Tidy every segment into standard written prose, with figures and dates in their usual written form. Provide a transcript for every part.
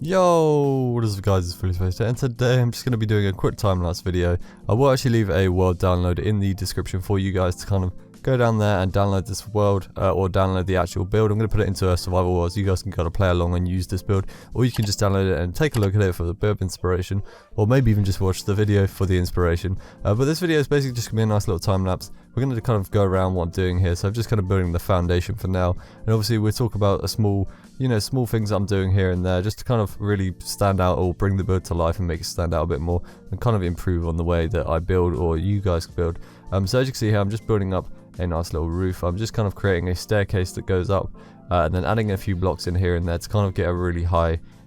Yo, what is up guys, it's FullySpaced, and today I'm just going to be doing a quick time-lapse video. I will actually leave a world download in the description for you guys to kind of go down there and download this world, or download the actual build. I'm going to put it into a survival world so you guys can kind of play along and use this build, or you can just download it and take a look at it for a bit of inspiration, or maybe even just watch the video for the inspiration. But this video is basically just going to be a nice little time-lapse. We're going to kind of go around what I'm doing here, so I'm just kind of building the foundation for now, and obviously we'll talk about a small things that I'm doing here and there just to kind of really stand out or bring the build to life and make it stand out a bit more and kind of improve on the way that I build or you guys build. So as you can see here, I'm just building up a nice little roof. I'm just kind of creating a staircase that goes up and then adding a few blocks in here and there to kind of get a really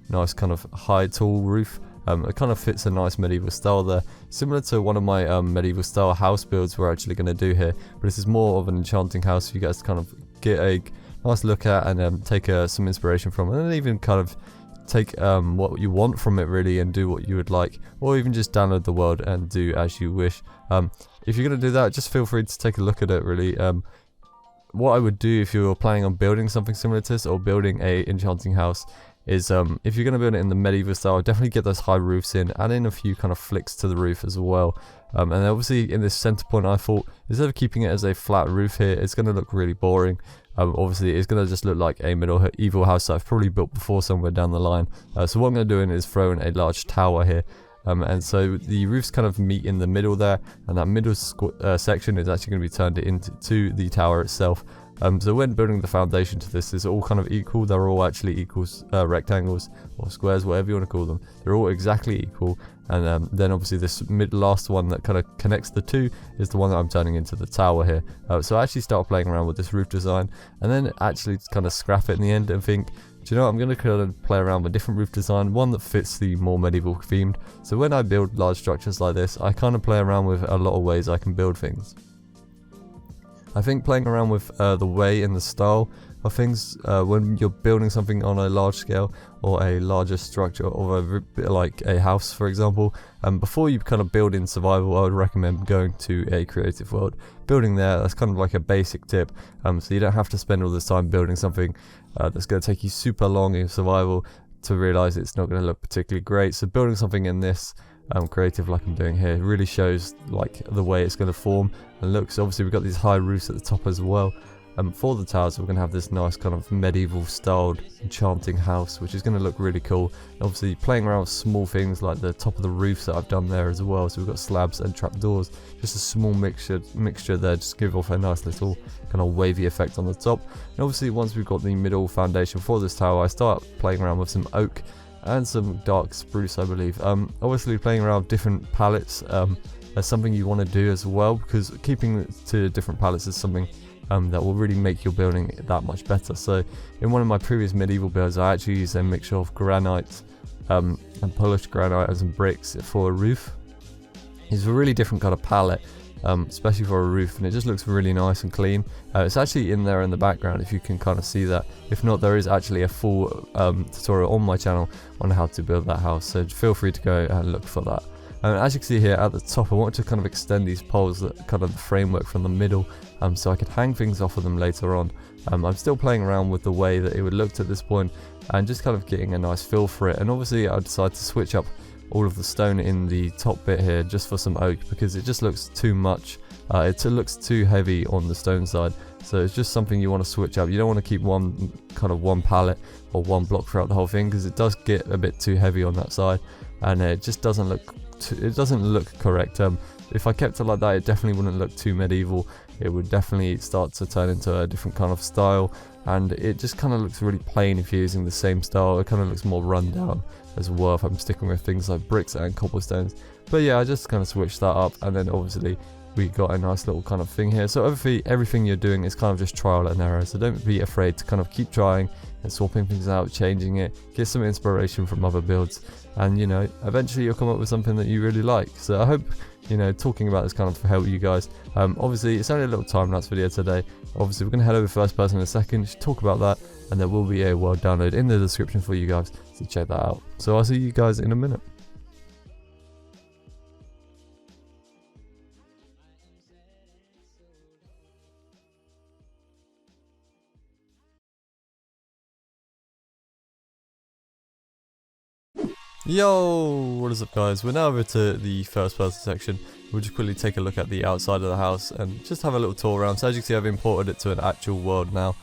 nice kind of high tall roof. It kind of fits a nice medieval style there, similar to one of my medieval style house builds we're actually going to do here, but this is more of an enchanting house for you guys to kind of get a nice look at and take some inspiration from, and then even kind of take what you want from it really and do what you would like, or even just download the world and do as you wish. If you're going to do that, just feel free to take a look at it really. What I would do if you're planning on building something similar to this or building a enchanting house is if you're going to build it in the medieval style, definitely get those high roofs in, add in a few kind of flicks to the roof as well. And obviously in this center point, I thought instead of keeping it as a flat roof here, it's going to look really boring. Obviously it's going to just look like a medieval house that I've probably built before somewhere down the line. So what I'm going to do is throw in a large tower here. And so the roofs kind of meet in the middle there, and that middle section is actually going to be turned into the tower itself. So when building the foundation to this, it's all kind of equal. They're all actually equal rectangles or squares, whatever you want to call them. They're all exactly equal. And then obviously this last one that kind of connects the two is the one that I'm turning into the tower here. So I actually start playing around with this roof design, and then actually kind of scrap it in the end and think, do you know what, I'm going to kind of play around with different roof design, one that fits the more medieval themed. So when I build large structures like this, I kind of play around with a lot of ways I can build things. I think playing around with the way and the style of things when you're building something on a large scale or a larger structure, or like a house for example, before you kind of build in survival, I would recommend going to a creative world. Building there, that's kind of like a basic tip, so you don't have to spend all this time building something that's going to take you super long in survival to realize it's not going to look particularly great. So building something in this creative like I'm doing here really shows like the way it's going to form and looks. Obviously we've got these high roofs at the top as well. For the towers, we're going to have this nice kind of medieval styled enchanting house, which is going to look really cool. And obviously playing around with small things like the top of the roofs that I've done there as well. So we've got slabs and trapdoors, just a small mixture there, just give off a nice little kind of wavy effect on the top. And obviously once we've got the middle foundation for this tower, I start playing around with some oak and some dark spruce, I believe. Obviously playing around with different palettes is something you want to do as well, because keeping it to different palettes is something that will really make your building that much better. So in one of my previous medieval builds, I actually used a mixture of granite and polished granite and some bricks for a roof. It's a really different kind of palette, especially for a roof, and it just looks really nice and clean. It's actually in there in the background if you can kind of see that. If not, there is actually a full tutorial on my channel on how to build that house, so feel free to go and look for that. As you can see here at the top, I wanted to kind of extend these poles, that kind of the framework from the middle, so I could hang things off of them later on. I'm still playing around with the way that it would look at this point and just kind of getting a nice feel for it. And obviously I decided to switch up all of the stone in the top bit here just for some oak, because it just looks too much. It looks too heavy on the stone side, so it's just something you want to switch up. You don't want to keep one palette or one block throughout the whole thing, because it does get a bit too heavy on that side, and it just doesn't look correct. If I kept it like that, it definitely wouldn't look too medieval. It would definitely start to turn into a different kind of style, and it just kind of looks really plain if you're using the same style. It kind of looks more run down as well if I'm sticking with things like bricks and cobblestones. But yeah, I just kind of switched that up, and then obviously we got a nice little kind of thing here. So everything you're doing is kind of just trial and error, so don't be afraid to kind of keep trying and swapping things out, changing it, get some inspiration from other builds, and eventually you'll come up with something that you really like. So I hope talking about this kind of help you guys. Obviously it's only a little time-lapse video today. Obviously we're going to head over first person in a second, talk about that, and there will be a world download in the description for you guys, so check that out. So I'll see you guys in a minute. Yo, what is up guys? We're now over to the first person section. We'll just quickly take a look at the outside of the house and just have a little tour around. So as you can see, I've imported it to an actual world now.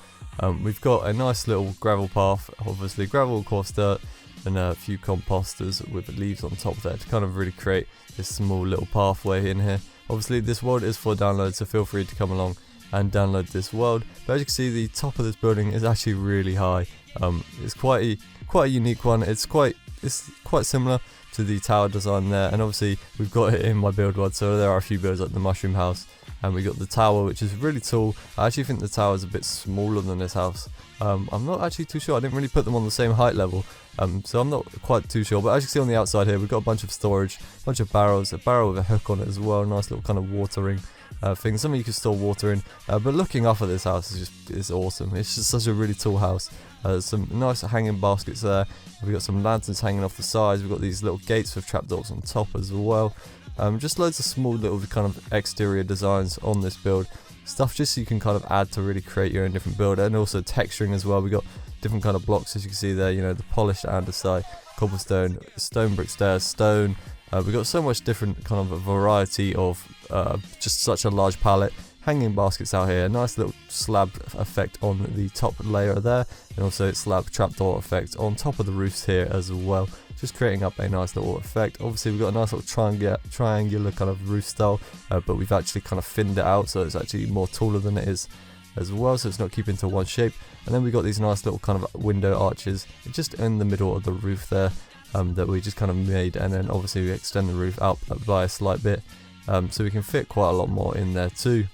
We've got a nice little gravel path, obviously gravel, coarse dirt, and a few composters with leaves on top there to kind of really create this small little pathway in here. Obviously this world is for download, so feel free to come along and download this world. But as you can see, the top of this building is actually really high. It's quite a unique one. It's quite similar to the tower design there, and obviously we've got it in my build world, so there are a few builds like the mushroom house, and we got the tower, which is really tall. I actually think the tower is a bit smaller than this house. I'm not actually too sure. I didn't really put them on the same height level, so I'm not quite too sure. But as you can see on the outside here, we've got a bunch of storage, a bunch of barrels, a barrel with a hook on it as well, nice little kind of watering thing, something you can store water in. But looking up at this house is awesome. It's just such a really tall house. Some nice hanging baskets there. We've got some lanterns hanging off the sides. We've got these little gates with trapdoors on top as well. Just loads of small little kind of exterior designs on this build. Stuff just so you can kind of add to really create your own different build, and also texturing as well. We've got different kind of blocks, as you can see there, you know, the polished andesite, cobblestone, stone brick stairs, stone. We've got so much different kind of a variety of just such a large palette. Hanging baskets out here, nice little slab effect on the top layer there, and also slab trapdoor effect on top of the roofs here as well, just creating up a nice little effect. Obviously we've got a nice little triangular kind of roof style, but we've actually kind of thinned it out so it's actually more taller than it is as well, so it's not keeping to one shape. And then we've got these nice little kind of window arches just in the middle of the roof there, that we just kind of made, and then obviously we extend the roof out by a slight bit, so we can fit quite a lot more in there too.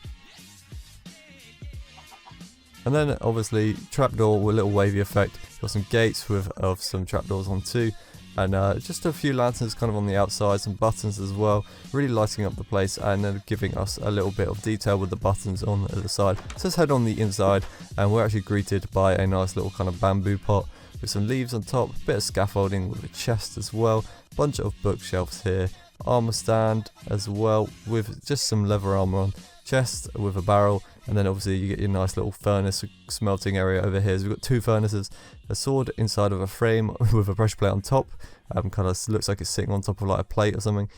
And then obviously trapdoor with a little wavy effect. Got some gates with some trapdoors on too, and just a few lanterns kind of on the outside, some buttons as well, really lighting up the place, and then giving us a little bit of detail with the buttons on the side. So let's head on the inside, and we're actually greeted by a nice little kind of bamboo pot with some leaves on top, a bit of scaffolding with a chest as well, bunch of bookshelves here, armor stand as well with just some leather armor on, chest with a barrel, and then obviously you get your nice little furnace smelting area over here. So we've got two furnaces, a sword inside of a frame with a pressure plate on top, kind of looks like it's sitting on top of like a plate or something,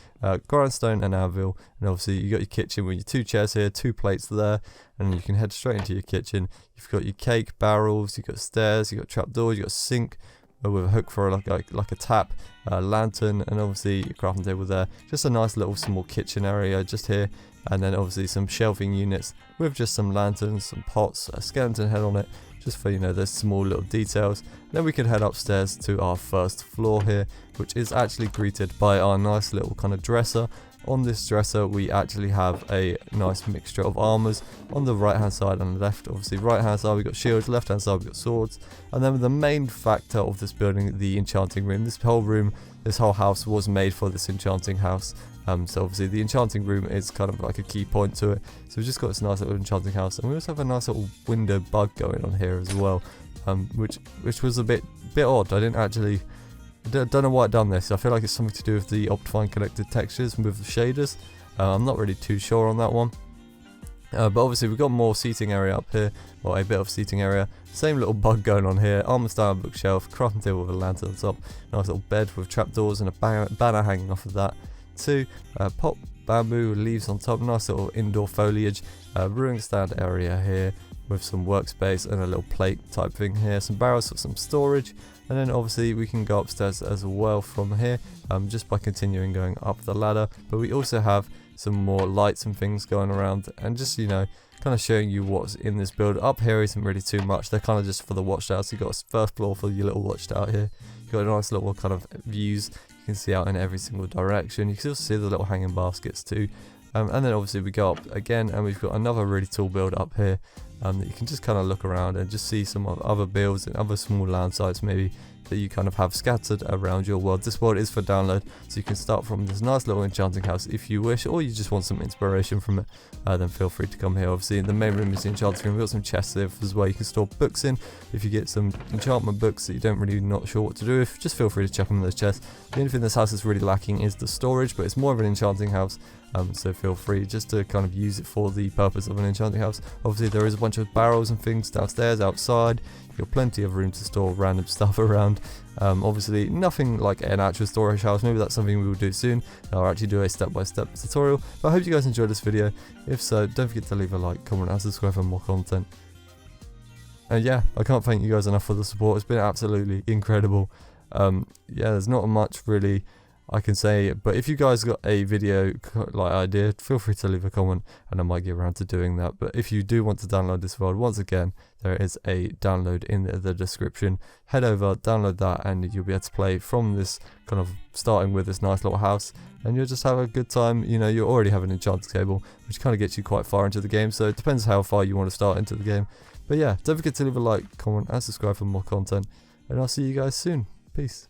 grindstone and anvil, and obviously you got your kitchen with your two chairs here, two plates there, and you can head straight into your kitchen. You've got your cake barrels, you've got stairs, you've got trapdoors, you've got a sink with a hook for like a tap, lantern, and obviously your crafting table there. Just a nice little small kitchen area just here, and then obviously some shelving units with just some lanterns, some pots, a skeleton head on it, just for, you know, those small little details. Then we can head upstairs to our first floor here, which is actually greeted by our nice little kind of dresser. On this dresser we actually have a nice mixture of armors on the right hand side and left. Obviously right hand side we've got shields, left hand side we've got swords, and then the main factor of this building, the enchanting room. This whole house was made for this enchanting house. So obviously the enchanting room is kind of like a key point to it. So we've just got this nice little enchanting house, and we also have a nice little window bug going on here as well, which was a bit odd. I don't know why I've done this. I feel like it's something to do with the Optifine connected textures with the shaders. I'm not really too sure on that one. But obviously we've got more seating area up here, or a bit of seating area. Same little bug going on here. Armor stand, bookshelf, crafting table with a lantern on top. Nice little bed with trapdoors and a banner hanging off of that. Two pop bamboo leaves on top. Nice little indoor foliage. Brewing stand area here with some workspace and a little plate type thing here. Some barrels for some storage. And then obviously we can go upstairs as well from here, just by continuing going up the ladder. But we also have some more lights and things going around, and just, you know, kind of showing you what's in this build. Up here isn't really too much. They're kind of just for the watchtowers. So you've got a first floor for your little watchtower here. You've got a nice little kind of views you can see out in every single direction. You can also see the little hanging baskets too. And then obviously we go up again, and we've got another really tall build up here, that you can just kind of look around and just see some other builds and other small land sites maybe that you kind of have scattered around your world. This world is for download, so you can start from this nice little enchanting house if you wish, or you just want some inspiration from it, then feel free to come here. Obviously the main room is the enchanting room. We've got some chests there as well you can store books in. If you get some enchantment books that you don't really not sure what to do with, just feel free to chuck them in those chests. The only thing this house is really lacking is the storage, but it's more of an enchanting house, so feel free just to kind of use it for the purpose of an enchanting house. Obviously there is a bunch bunch of barrels and things downstairs, outside. You've got plenty of room to store random stuff around. Obviously nothing like an actual storage house. Maybe that's something we will do soon. I'll actually do a step-by-step tutorial. But I hope you guys enjoyed this video. If so, don't forget to leave a like, comment and subscribe for more content. And yeah, I can't thank you guys enough for the support. It's been absolutely incredible. Yeah, there's not much really I can say, but if you guys got a video like idea, feel free to leave a comment and I might get around to doing that. But if you do want to download this world, once again, there is a download in the description. Head over, download that, and you'll be able to play from this kind of starting with this nice little house, and you'll just have a good time. You know, you already have an enchanted table, which kind of gets you quite far into the game, so it depends how far you want to start into the game. But yeah, don't forget to leave a like, comment and subscribe for more content, and I'll see you guys soon. Peace.